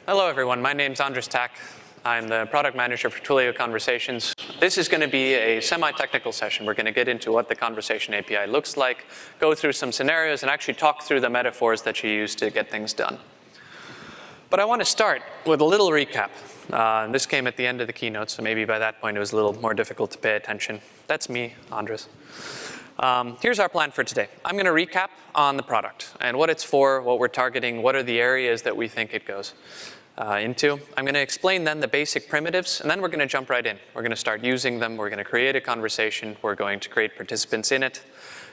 Hello, everyone. My name's Andres Tack. I'm the product manager for Twilio Conversations. This is going to be a semi-technical session. We're going to get into what the Conversation API looks like, go through some scenarios, and actually talk through the metaphors that you use to get things done. But I want to start with a little recap. This came at the end of the keynote, so maybe by that point it was a little more difficult to pay attention. That's me, Andres. Here's our plan for today. I'm going to recap on the product and what it's for, what we're targeting, what are the areas that we think it goes into. I'm going to explain then the basic primitives, and then we're going to jump right in. We're going to start using them. We're going to create a conversation. We're going to create participants in it,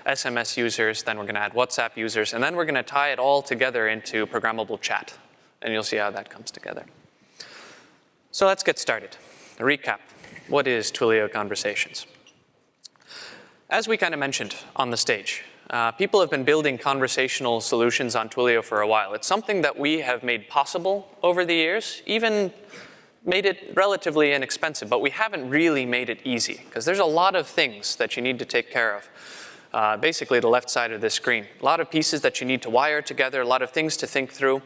SMS users, then we're going to add WhatsApp users, and then we're going to tie it all together into programmable chat. And you'll see how that comes together. So let's get started. A recap. What is Twilio Conversations? As we kind of mentioned on the stage, people have been building conversational solutions on Twilio for a while. It's something that we have made possible over the years, even made it relatively inexpensive, but we haven't really made it easy, because there's a lot of things that you need to take care of. Basically, the left side of this screen. A lot of pieces that you need to wire together, a lot of things to think through,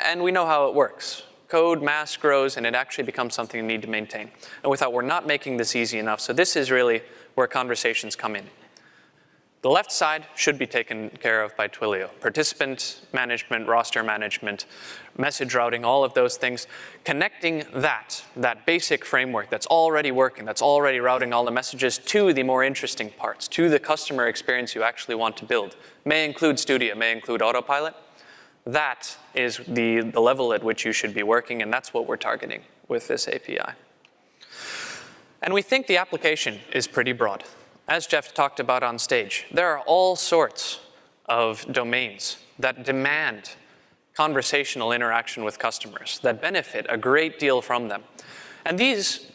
and we know how it works. Code mass grows, and it actually becomes something you need to maintain. And we thought we're not making this easy enough, so this is really where conversations come in. The left side should be taken care of by Twilio. Participant management, roster management, message routing, all of those things. Connecting that basic framework that's already working, that's already routing all the messages to the more interesting parts, to the customer experience you actually want to build. May include Studio, may include Autopilot. That is the level at which you should be working, and that's what we're targeting with this API. And we think the application is pretty broad. As Jeff talked about on stage, there are all sorts of domains that demand conversational interaction with customers, that benefit a great deal from them. And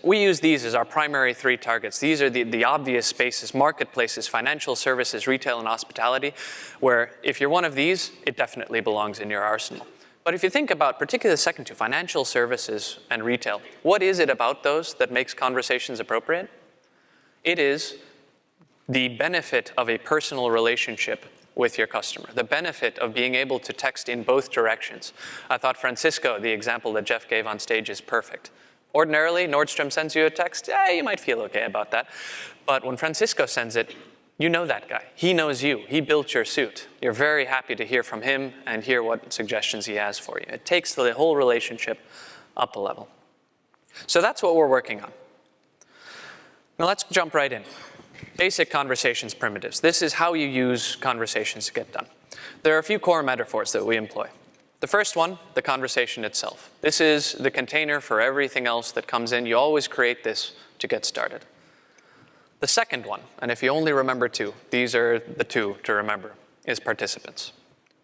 we use these as our primary three targets. These are the obvious spaces: marketplaces, financial services, retail, and hospitality, where if you're one of these, it definitely belongs in your arsenal. But if you think about particularly the second two, financial services and retail, what is it about those that makes conversations appropriate? It is the benefit of a personal relationship with your customer, the benefit of being able to text in both directions. I thought Francisco, the example that Jeff gave on stage, is perfect. Ordinarily, Nordstrom sends you a text, you might feel okay about that. But when Francisco sends it, you know that guy. He knows you. He built your suit. You're very happy to hear from him and hear what suggestions he has for you. It takes the whole relationship up a level. So that's what we're working on. Now let's jump right in. Basic conversations primitives. This is how you use conversations to get done. There are a few core metaphors that we employ. The first one, the conversation itself. This is the container for everything else that comes in. You always create this to get started. The second one, and if you only remember two, these are the two to remember, is participants.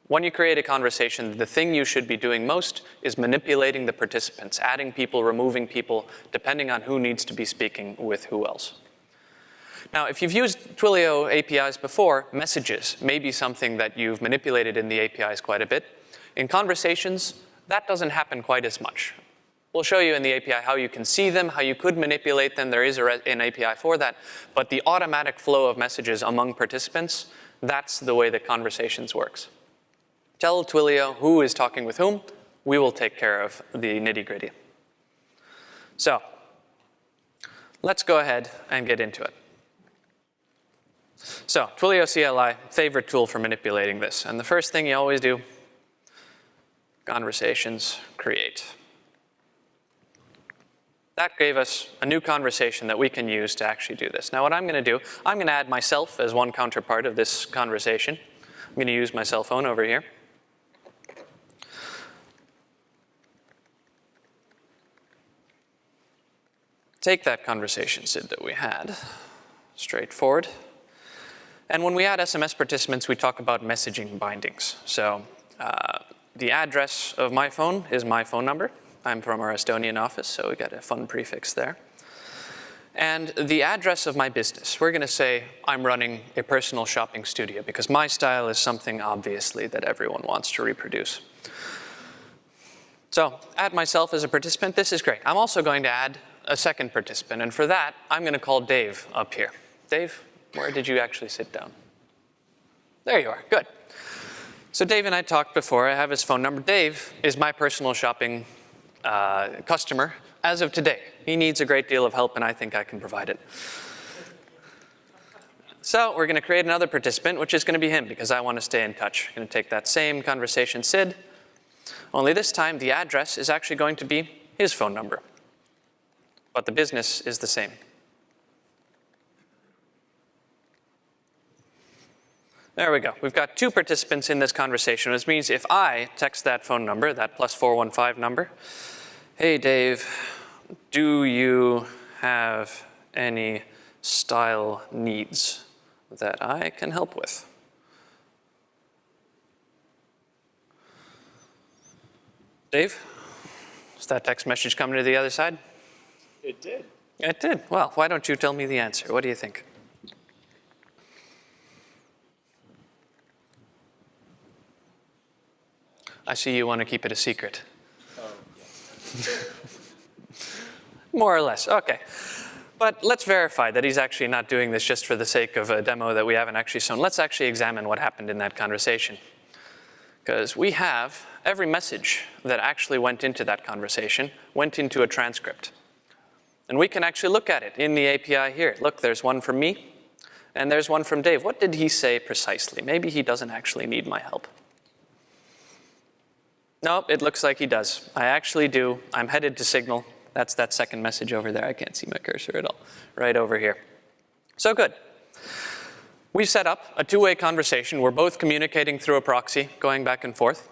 When you create a conversation, the thing you should be doing most is manipulating the participants, adding people, removing people, depending on who needs to be speaking with who else. Now, if you've used Twilio APIs before, messages may be something that you've manipulated in the APIs quite a bit. In conversations, that doesn't happen quite as much. We'll show you in the API how you can see them, how you could manipulate them. There is an API for that. But the automatic flow of messages among participants, that's the way that conversations works. Tell Twilio who is talking with whom. We will take care of the nitty-gritty. So let's go ahead and get into it. So Twilio CLI, favorite tool for manipulating this. And the first thing you always do, conversations, create. That gave us a new conversation that we can use to actually do this. Now what I'm going to do, I'm going to add myself as one counterpart of this conversation. I'm going to use my cell phone over here. Take that conversation SID that we had, straightforward. And when we add SMS participants, we talk about messaging bindings. So the address of my phone is my phone number. I'm from our Estonian office, so we got a fun prefix there. And the address of my business, we're going to say I'm running a personal shopping studio, because my style is something, obviously, that everyone wants to reproduce. So add myself as a participant. This is great. I'm also going to add a second participant, and for that, I'm going to call Dave up here. Dave, where did you actually sit down? There you are. Good. So Dave and I talked before. I have his phone number. Dave is my personal shopping customer as of today. He needs a great deal of help, and I think I can provide it. So we're going to create another participant, which is going to be him, because I want to stay in touch. I'm going to take that same conversation SID, only this time the address is actually going to be his phone number. But the business is the same. There we go. We've got two participants in this conversation, which means if I text that phone number, that +415 number, hey Dave, do you have any style needs that I can help with? Dave, is that text message coming to the other side? It did. It did. Well, why don't you tell me the answer? What do you think? I see you want to keep it a secret. Oh, yeah. More or less. Okay. But let's verify that he's actually not doing this just for the sake of a demo that we haven't actually shown. Let's actually examine what happened in that conversation. Because we have every message that actually went into that conversation went into a transcript. And we can actually look at it in the API here. Look, there's one from me, and there's one from Dave. What did he say precisely? Maybe he doesn't actually need my help. Nope, it looks like he does. I actually do. I'm headed to Signal. That's that second message over there. I can't see my cursor at all. Right over here. So good. We've set up a two-way conversation. We're both communicating through a proxy, going back and forth.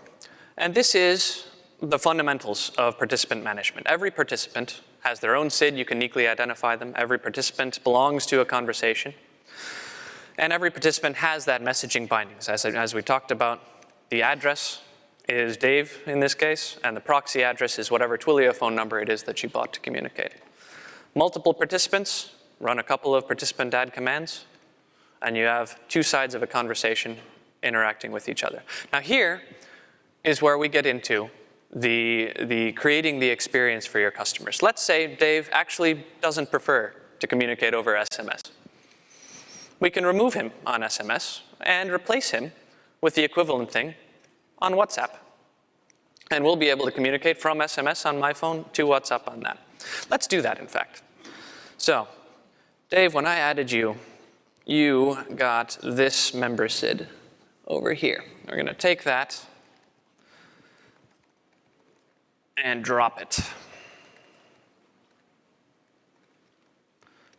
And this is the fundamentals of participant management. Every participant has their own SID. You can uniquely identify them. Every participant belongs to a conversation. And every participant has that messaging bindings. As we talked about, the address is Dave in this case, and the proxy address is whatever Twilio phone number it is that you bought to communicate. Multiple participants run a couple of participant add commands, and you have two sides of a conversation interacting with each other. Now here is where we get into the creating the experience for your customers. Let's say Dave actually doesn't prefer to communicate over SMS. We can remove him on SMS and replace him with the equivalent thing on WhatsApp. And we'll be able to communicate from SMS on my phone to WhatsApp on that. Let's do that, in fact. So, Dave, when I added you, you got this member SID over here. We're going to take that and drop it.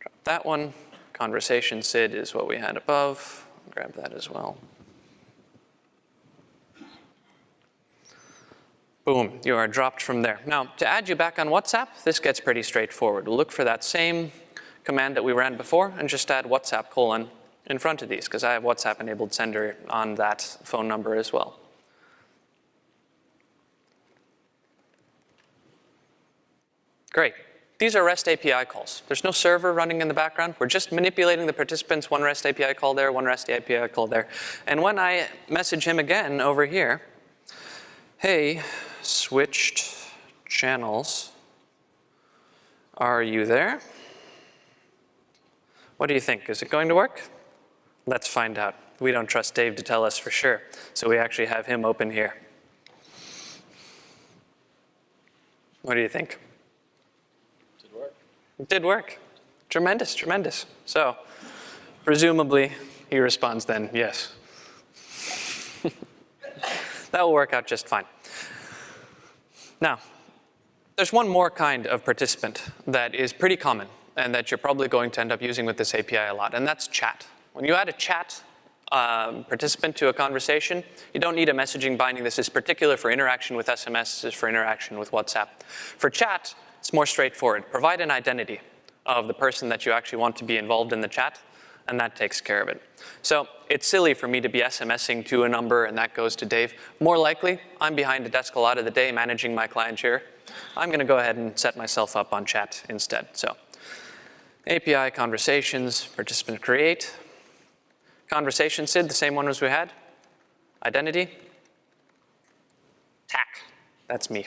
Drop that one. Conversation SID is what we had above. Grab that as well. Boom, you are dropped from there. Now, to add you back on WhatsApp, this gets pretty straightforward. We'll look for that same command that we ran before and just add WhatsApp : in front of these, because I have WhatsApp enabled sender on that phone number as well. Great. These are REST API calls. There's no server running in the background. We're just manipulating the participants, one REST API call there, one REST API call there. And when I message him again over here, hey, switched channels, are you there? What do you think? Is it going to work? Let's find out. We don't trust Dave to tell us for sure, so we actually have him open here. What do you think? Did work. It did work. Tremendous, tremendous. So, presumably, he responds then, yes. That will work out just fine. Now, there's one more kind of participant that is pretty common and that you're probably going to end up using with this API a lot, and that's chat. When you add a chat participant to a conversation, you don't need a messaging binding. This is particular for interaction with SMS, this is for interaction with WhatsApp. For chat, it's more straightforward. Provide an identity of the person that you actually want to be involved in the chat, and that takes care of it. So it's silly for me to be SMSing to a number and that goes to Dave. More likely, I'm behind a desk a lot of the day managing my client here. I'm going to go ahead and set myself up on chat instead. So API conversations, participant create. Conversation SID, the same one as we had. Identity. TAC, that's me.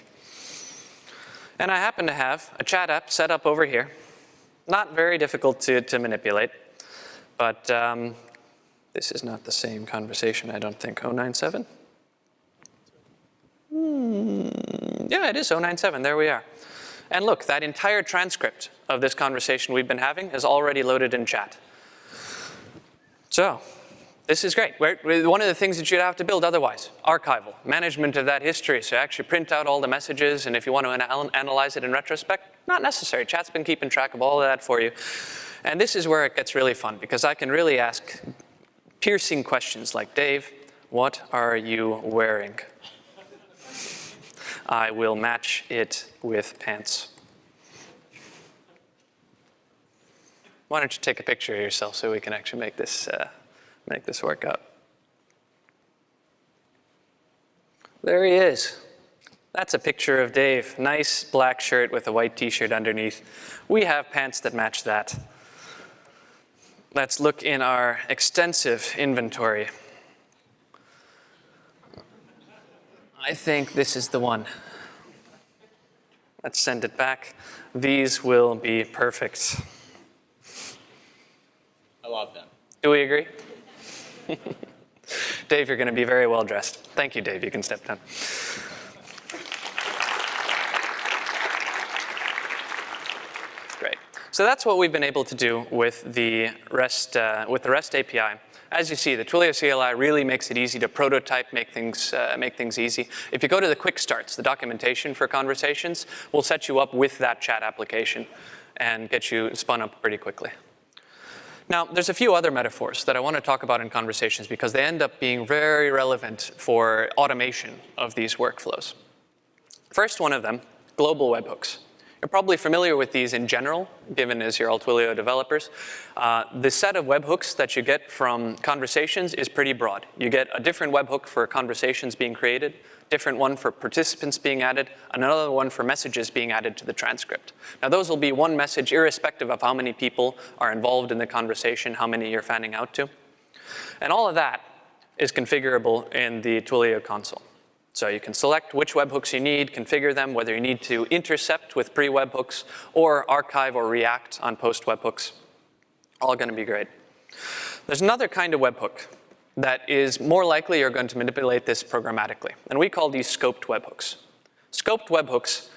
And I happen to have a chat app set up over here. Not very difficult to manipulate. But this is not the same conversation, I don't think. 097? Yeah, it is 097. There we are. And look, that entire transcript of this conversation we've been having is already loaded in chat. So this is great. One of the things that you'd have to build otherwise, archival, management of that history. So actually print out all the messages, and if you want to analyze it in retrospect, not necessary. Chat's been keeping track of all of that for you. And this is where it gets really fun, because I can really ask piercing questions like, Dave, what are you wearing? I will match it with pants. Why don't you take a picture of yourself so we can actually make this work out. There he is. That's a picture of Dave. Nice black shirt with a white t-shirt underneath. We have pants that match that. Let's look in our extensive inventory. I think this is the one. Let's send it back. These will be perfect. I love them. Do we agree? Dave, you're going to be very well dressed. Thank you, Dave. You can step down. Great. So that's what we've been able to do with the REST API. As you see, the Twilio CLI really makes it easy to prototype, make things easy. If you go to the quick starts, the documentation for conversations, we'll set you up with that chat application and get you spun up pretty quickly. Now, there's a few other metaphors that I want to talk about in conversations because they end up being very relevant for automation of these workflows. First one of them, global webhooks. You're probably familiar with these in general, given as you're all Twilio developers. The set of webhooks that you get from conversations is pretty broad. You get a different webhook for conversations being created, different one for participants being added, another one for messages being added to the transcript. Now those will be one message irrespective of how many people are involved in the conversation, how many you're fanning out to. And all of that is configurable in the Twilio console. So you can select which webhooks you need, configure them, whether you need to intercept with pre-webhooks or archive or react on post-webhooks. All going to be great. There's another kind of webhook that is more likely you're going to manipulate this programmatically. And we call these scoped webhooks. Scoped webhooks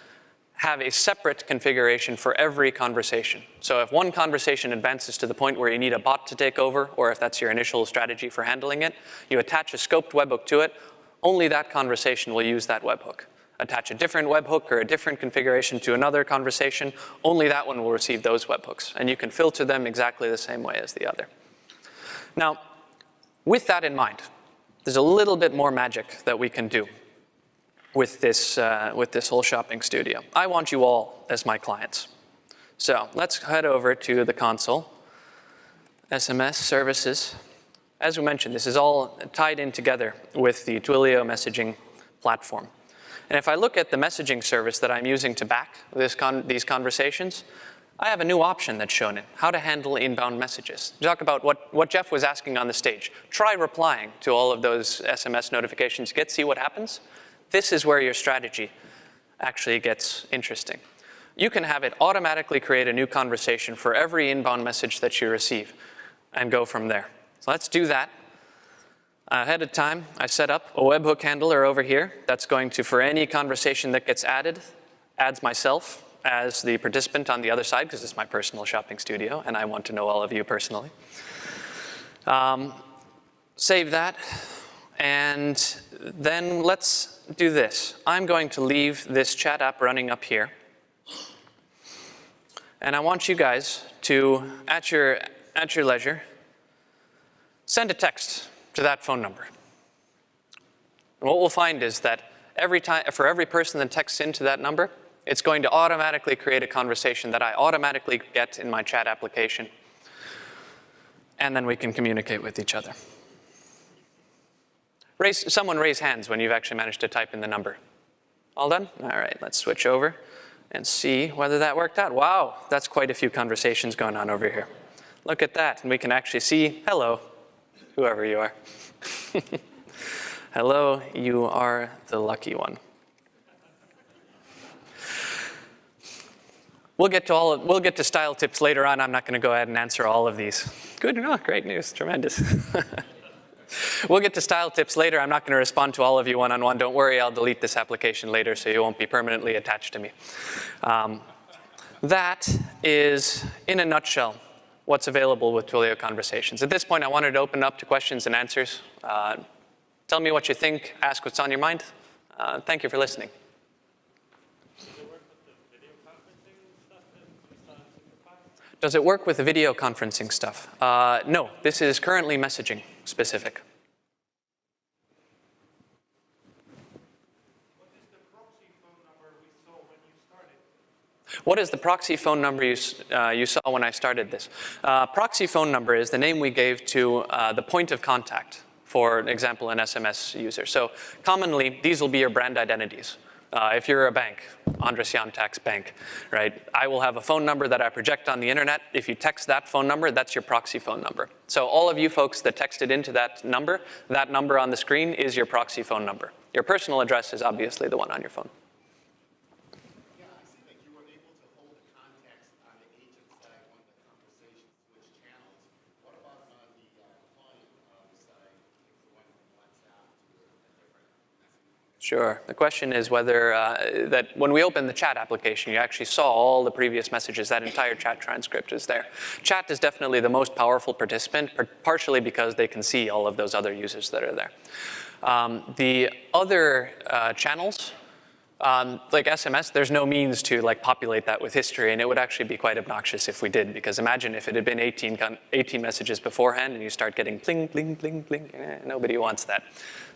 have a separate configuration for every conversation. So if one conversation advances to the point where you need a bot to take over, or if that's your initial strategy for handling it, you attach a scoped webhook to it. Only that conversation will use that webhook. Attach a different webhook or a different configuration to another conversation, only that one will receive those webhooks. And you can filter them exactly the same way as the other. Now, with that in mind, there's a little bit more magic that we can do with this whole shopping studio. I want you all as my clients. So let's head over to the console, SMS services. As we mentioned, this is all tied in together with the Twilio messaging platform. And if I look at the messaging service that I'm using to back these conversations, I have a new option that's shown in, how to handle inbound messages. Talk about what Jeff was asking on the stage. Try replying to all of those SMS notifications, see what happens. This is where your strategy actually gets interesting. You can have it automatically create a new conversation for every inbound message that you receive and go from there. So let's do that. Ahead of time, I set up a webhook handler over here that's going to, for any conversation that gets added, adds myself as the participant on the other side, because it's my personal shopping studio, and I want to know all of you personally. Save that, and then let's do this. I'm going to leave this chat app running up here, and I want you guys to, at your leisure, send a text to that phone number. And what we'll find is that for every person that texts into that number, it's going to automatically create a conversation that I automatically get in my chat application. And then we can communicate with each other. Someone raise hands when you've actually managed to type in the number. All done? All right, let's switch over and see whether that worked out. Wow, that's quite a few conversations going on over here. Look at that, and we can actually see, hello, whoever you are. Hello, you are the lucky one. We'll get to style tips later on. I'm not going to go ahead and answer all of these. Good enough, great news, tremendous. We'll get to style tips later. I'm not going to respond to all of you one-on-one. Don't worry, I'll delete this application later so you won't be permanently attached to me. That is, in a nutshell, what's available with Twilio Conversations. At this point, I wanted to open up to questions and answers. Tell me what you think. Ask what's on your mind. Thank you for listening. Does it work with the video conferencing stuff? No, this is currently messaging specific. What is the proxy phone number you saw when I started this? Proxy phone number is the name we gave to the point of contact, for example, an SMS user. So commonly, these will be your brand identities. If you're a bank, Andres Jantak's bank, right? I will have a phone number that I project on the internet. If you text that phone number, that's your proxy phone number. So all of you folks that texted into that number on the screen is your proxy phone number. Your personal address is obviously the one on your phone. Yeah, I see that you were able to hold the context on the agent side when the conversation switched channels. What about on the client side, if you went from WhatsApp to a different messaging? Sure. The question is whether that when we open the chat application, you actually saw all the previous messages. That entire chat transcript is there. Chat is definitely the most powerful participant, partially because they can see all of those other users that are there. The other channels, like SMS, there's no means to like populate that with history, and it would actually be quite obnoxious if we did, because imagine if it had been 18 messages beforehand and you start getting bling, bling, bling, bling. Nobody wants that.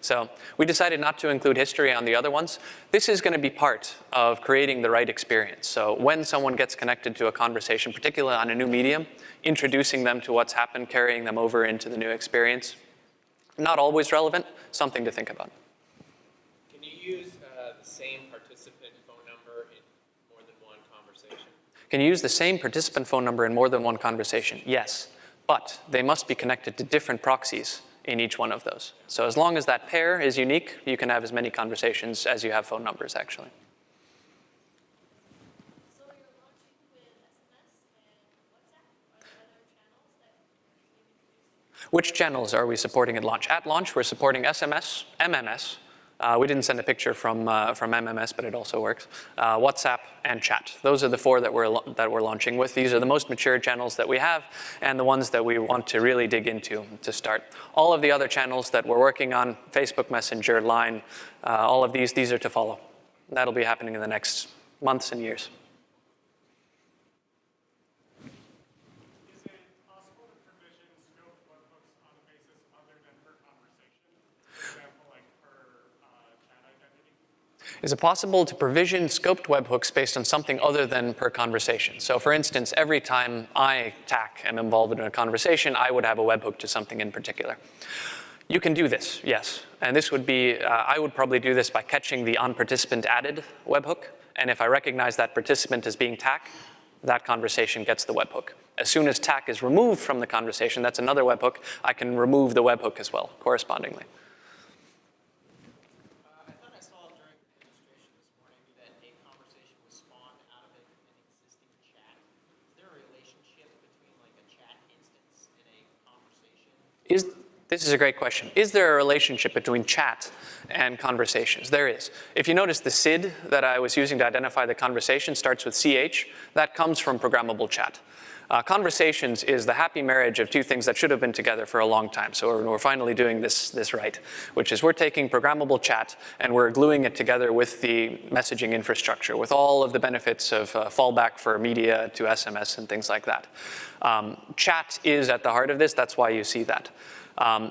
So we decided not to include history on the other ones. This is going to be part of creating the right experience. So when someone gets connected to a conversation, particularly on a new medium, introducing them to what's happened, carrying them over into the new experience, not always relevant, something to think about. Can you use the same participant phone number in more than one conversation? Can you use the same participant phone number in more than one conversation? Yes, but they must be connected to different proxies in each one of those. So as long as that pair is unique, you can have as many conversations as you have phone numbers, actually. So you're launching with SMS and WhatsApp? Are there other channels that you're introducing? Which channels are we supporting at launch? At launch, we're supporting SMS, MMS. We didn't send a picture from MMS, but it also works. WhatsApp and chat. Those are the four that we're launching with. These are the most mature channels that we have, and the ones that we want to really dig into to start. All of the other channels that we're working on, Facebook Messenger, Line, all of these are to follow. That'll be happening in the next months and years. Is it possible to provision scope webhooks on a basis other than per conversation? For example, like per chat identity? Is it possible to provision scoped webhooks based on something other than per conversation? So for instance, every time I, TAC, am involved in a conversation, I would have a webhook to something in particular. You can do this, yes. And this would be, I would probably do this by catching the on-participant added webhook. And if I recognize that participant as being TAC, that conversation gets the webhook. As soon as TAC is removed from the conversation, that's another webhook, I can remove the webhook as well, correspondingly. I thought I saw during the demonstration this morning that a conversation was spawned out of an existing chat. Is there a relationship between like a chat instance and a conversation? This is a great question. Is there a relationship between chat and conversations? There is. If you notice the SID that I was using to identify the conversation starts with CH, that comes from programmable chat. Conversations is the happy marriage of two things that should have been together for a long time. So we're finally doing this right, which is we're taking programmable chat and we're gluing it together with the messaging infrastructure, with all of the benefits of fallback for media to SMS and things like that. Chat is at the heart of this. That's why you see that.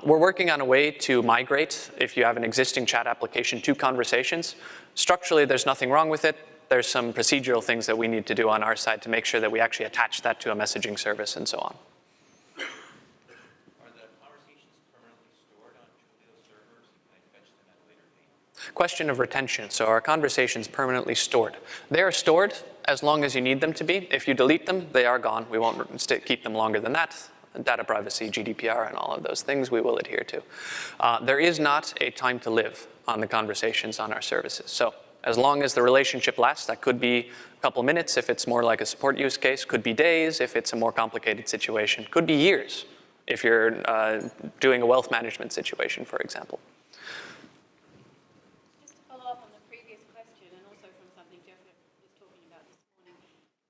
We're working on a way to migrate, if you have an existing chat application, to conversations. Structurally, there's nothing wrong with it. There's some procedural things that we need to do on our side to make sure that we actually attach that to a messaging service and so on. Are the conversations permanently stored on Twilio servers? Can I fetch them at a later date? Question of retention. So are conversations permanently stored? They are stored as long as you need them to be. If you delete them, they are gone. We won't keep them longer than that. Data privacy, GDPR, and all of those things we will adhere to. There is not a time to live on the conversations on our services. So as long as the relationship lasts, that could be a couple minutes if it's more like a support use case, could be days if it's a more complicated situation, could be years if you're doing a wealth management situation, for example. Just to follow up on the previous question, and also from something Jeff was talking about this morning,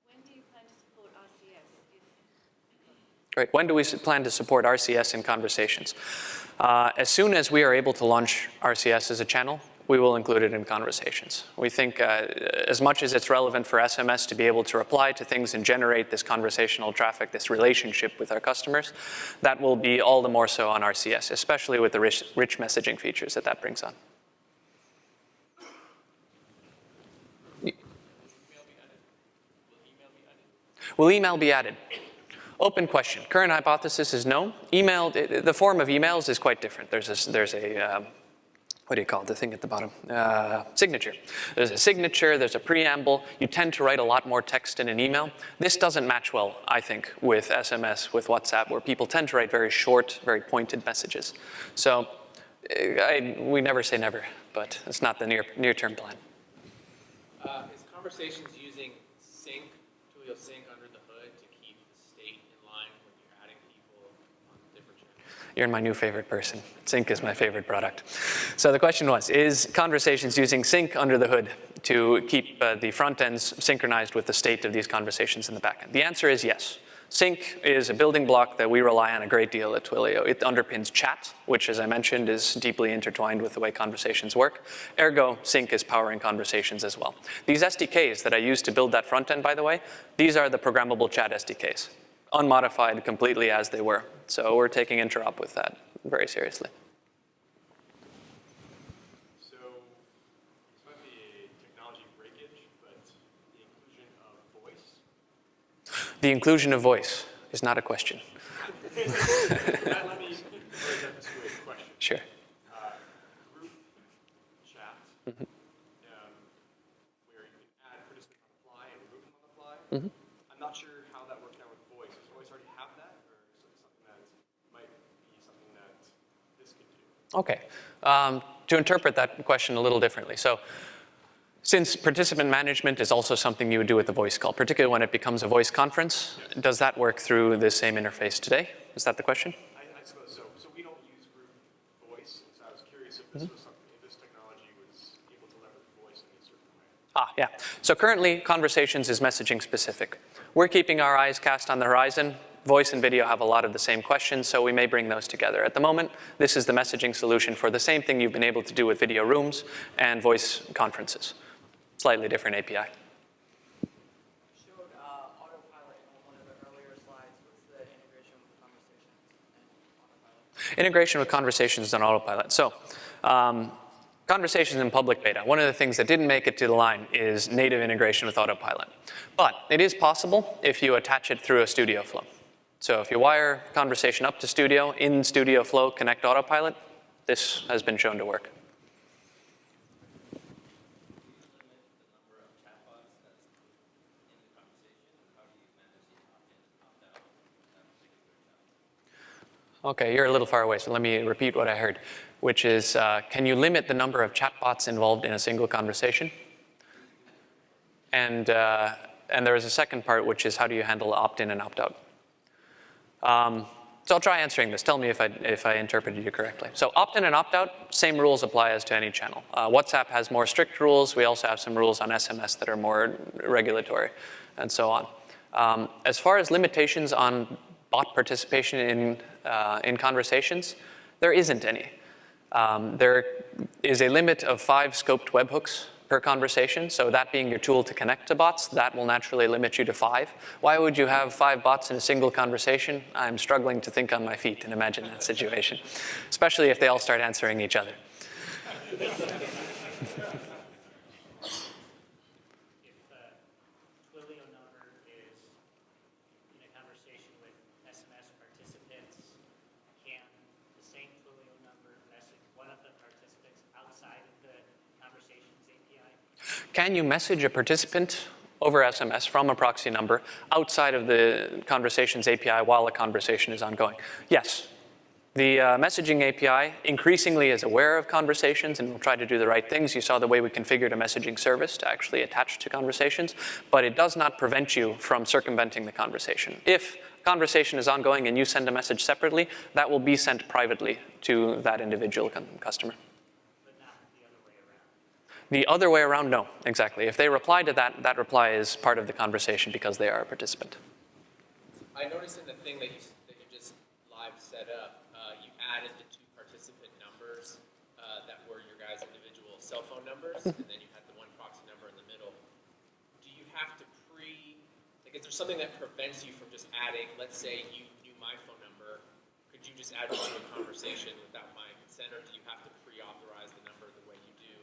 when do you plan to support RCS? Great. When do we plan to support RCS in conversations? As soon as we are able to launch RCS as a channel, we will include it in conversations. We think as much as it's relevant for SMS to be able to reply to things and generate this conversational traffic, this relationship with our customers, that will be all the more so on RCS, especially with the rich messaging features that brings on. Will email be added? Open question. Current hypothesis is no. Email, the form of emails is quite different. There's a what do you call it, the thing at the bottom? Signature. There's a signature, there's a preamble. You tend to write a lot more text in an email. This doesn't match well, I think, with SMS, with WhatsApp, where people tend to write very short, very pointed messages. So we never say never, but it's not the near-term plan. Is Conversations using sync, Twilio sync under the hood to keep the state in line when you're adding people on different channels? You're my new favorite person. Sync is my favorite product. So the question was, is Conversations using sync under the hood to keep the front ends synchronized with the state of these conversations in the back end? The answer is yes. Sync is a building block that we rely on a great deal at Twilio. It underpins chat, which, as I mentioned, is deeply intertwined with the way conversations work. Ergo, sync is powering conversations as well. These SDKs that I used to build that front end, by the way, these are the programmable chat SDKs, unmodified completely as they were. So we're taking interop with that very seriously. So this might be a technology breakage, but the inclusion of voice. The inclusion of voice is not a question. Let me pose that to a question. Sure. Group chat, where you can add participants on the fly and remove them on the fly. I'm not sure how that worked out with voice. Does voice already have that, or is it something that might be something that this could do? Okay. To interpret that question a little differently. So since participant management is also something you would do with the voice call, particularly when it becomes a voice conference, does that work through the same interface today? Is that the question? I suppose so. So we don't use group voice, so I was curious if this was something, if this technology was able to leverage voice in a certain way. Yeah. So currently, Conversations is messaging specific. We're keeping our eyes cast on the horizon. Voice and video have a lot of the same questions, so we may bring those together. At the moment, this is the messaging solution for the same thing you've been able to do with video rooms and voice conferences. Slightly different API. You showed autopilot on one of the earlier slides. What's the integration with Conversations and autopilot? Integration with Conversations and autopilot. So Conversations in public beta. One of the things that didn't make it to the line is native integration with autopilot. But it is possible if you attach it through a Studio flow. So if you wire Conversation up to Studio, in Studio flow, connect autopilot, this has been shown to work. Okay, you're a little far away, so let me repeat what I heard, which is, can you limit the number of chatbots involved in a single conversation? And there is a second part, which is how do you handle opt-in and opt-out? So I'll try answering this. Tell me if I interpreted you correctly. So opt-in and opt-out, same rules apply as to any channel. WhatsApp has more strict rules. We also have some rules on SMS that are more regulatory, and so on. As far as limitations on bot participation in conversations, there isn't any. There is a limit of 5 scoped webhooks per conversation, so that being your tool to connect to bots, that will naturally limit you to 5. Why would you have 5 bots in a single conversation? I'm struggling to think on my feet and imagine that situation, especially if they all start answering each other. If the Twilio number is in a conversation with SMS participants, can the same Twilio number message one of the participants outside of the Conversations API? Can you message a participant over SMS from a proxy number outside of the Conversations API while a conversation is ongoing? Yes. The messaging API increasingly is aware of conversations and will try to do the right things. You saw the way we configured a messaging service to actually attach to conversations, but it does not prevent you from circumventing the conversation. If conversation is ongoing and you send a message separately, that will be sent privately to that individual customer. But not the other way around. The other way around, no, exactly. If they reply to that, that reply is part of the conversation because they are a participant. I noticed in the thing that you just live set up, you added the 2 participant numbers that were your guys' individual cell phone numbers, and then you had the 1 proxy number in the middle. Do you have to like, is there something that prevents you from just adding, let's say you knew my phone number, could you just add me to a conversation without my consent, or do you have to pre-authorize the number the way you do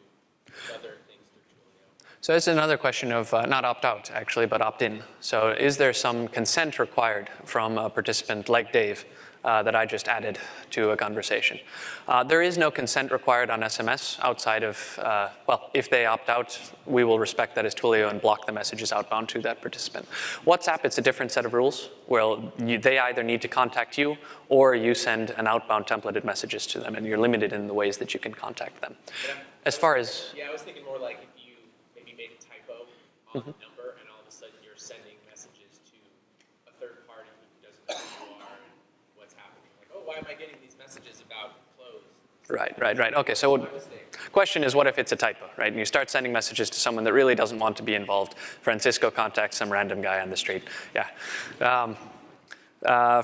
with other things through Twilio? So it's another question of not opt-out, actually, but opt-in. So is there some consent required from a participant like Dave that I just added to a conversation? There is no consent required on SMS outside of, well, if they opt out, we will respect that as Twilio and block the messages outbound to that participant. WhatsApp, it's a different set of rules. Well, they either need to contact you or you send an outbound templated messages to them, and you're limited in the ways that you can contact them. As far as... Yeah, I was thinking more like if you maybe made a typo on the number and all of a sudden you're sending messages to a third party who doesn't know who you are and what's happening. Like, oh, why am I getting these messages about clothes? Right. Okay, so question is, what if it's a typo, right? And you start sending messages to someone that really doesn't want to be involved. Francisco contacts some random guy on the street. Yeah.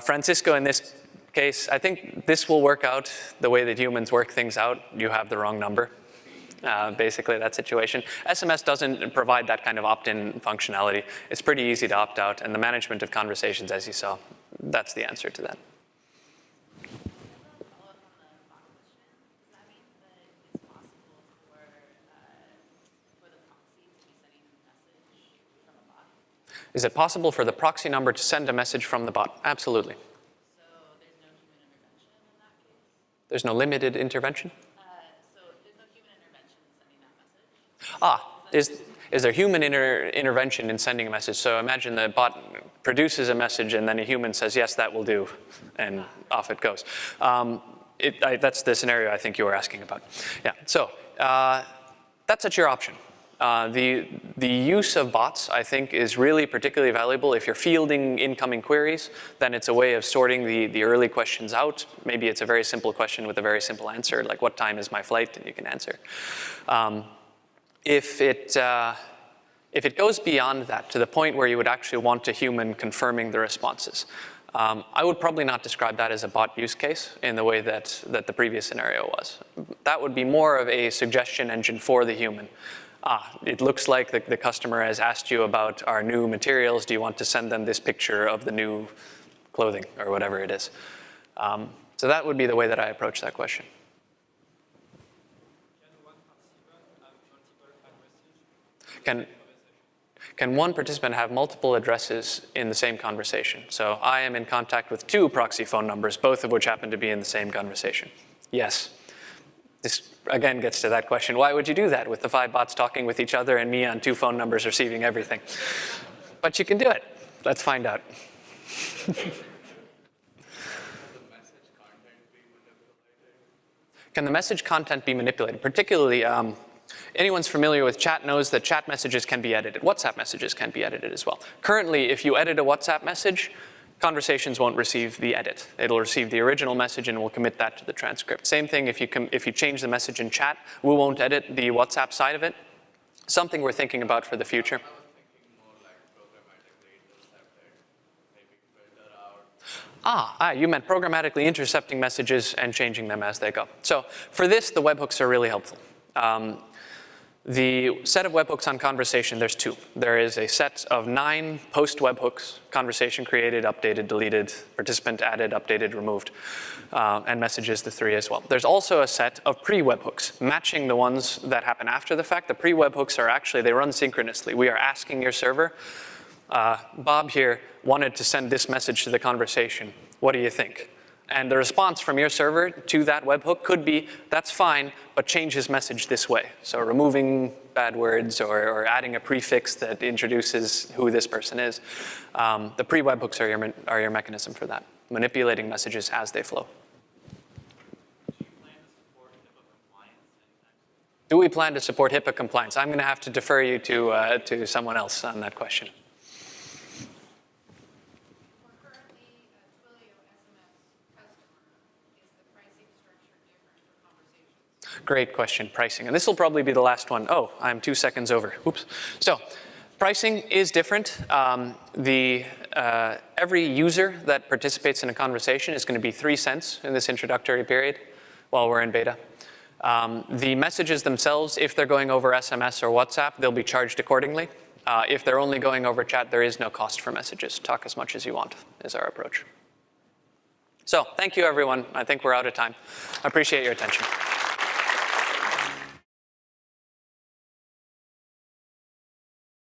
Francisco, in this case, I think this will work out the way that humans work things out. You have the wrong number. Basically, that situation. SMS doesn't provide that kind of opt-in functionality. It's pretty easy to opt out, and the management of conversations, as you saw, that's the answer to that. Follow up on the bot question. Does that mean that it's possible for the proxy to be sending a message from a bot? Is it possible for the proxy number to send a message from the bot? Absolutely. So there's no human intervention in that case? There's no limited intervention? So there's no human intervention in sending that message? Is there human intervention in sending a message? So imagine the bot produces a message and then a human says, yes, that will do, and off it goes. That's the scenario I think you were asking about. Yeah, so that's at your option. The use of bots, I think, is really particularly valuable if you're fielding incoming queries. Then it's a way of sorting the early questions out. Maybe it's a very simple question with a very simple answer, like what time is my flight, and you can answer. If it goes beyond that to the point where you would actually want a human confirming the responses, I would probably not describe that as a bot use case in the way that the previous scenario was. That would be more of a suggestion engine for the human. It looks like the customer has asked you about our new materials. Do you want to send them this picture of the new clothing or whatever it is? So that would be the way that I approach that question. Can one participant have multiple addresses in the same conversation? So I am in contact with 2 proxy phone numbers, both of which happen to be in the same conversation. Yes. This again gets to that question. Why would you do that with the 5 bots talking with each other and me on 2 phone numbers receiving everything? But you can do it. Let's find out. Can the message content be manipulated? Particularly, anyone's familiar with chat knows that chat messages can be edited. WhatsApp messages can be edited as well. Currently, if you edit a WhatsApp message, conversations won't receive the edit. It'll receive the original message and we'll commit that to the transcript. Same thing if you change the message in chat, we won't edit the WhatsApp side of it. Something we're thinking about for the future. You meant programmatically intercepting messages and changing them as they go. So for this, the webhooks are really helpful. The set of webhooks on conversation, there's 2. There is a set of 9 post webhooks, conversation created, updated, deleted, participant added, updated, removed, and messages, the 3 as well. There's also a set of pre-webhooks, matching the ones that happen after the fact. The pre-webhooks are actually, they run synchronously. We are asking your server, Bob here wanted to send this message to the conversation. What do you think? And the response from your server to that webhook could be, that's fine, but change his message this way. So removing bad words or adding a prefix that introduces who this person is. The pre-webhooks are your mechanism for that, manipulating messages as they flow. Do we plan to support HIPAA compliance? I'm going to have to defer you to someone else on that question. We're currently Great question, pricing. And this will probably be the last one. Oh, I'm 2 seconds over. Oops. So pricing is different. Every user that participates in a conversation is going to be 3 cents in this introductory period while we're in beta. The messages themselves, if they're going over SMS or WhatsApp, they'll be charged accordingly. If they're only going over chat, there is no cost for messages. Talk as much as you want is our approach. So thank you, everyone. I think we're out of time. I appreciate your attention.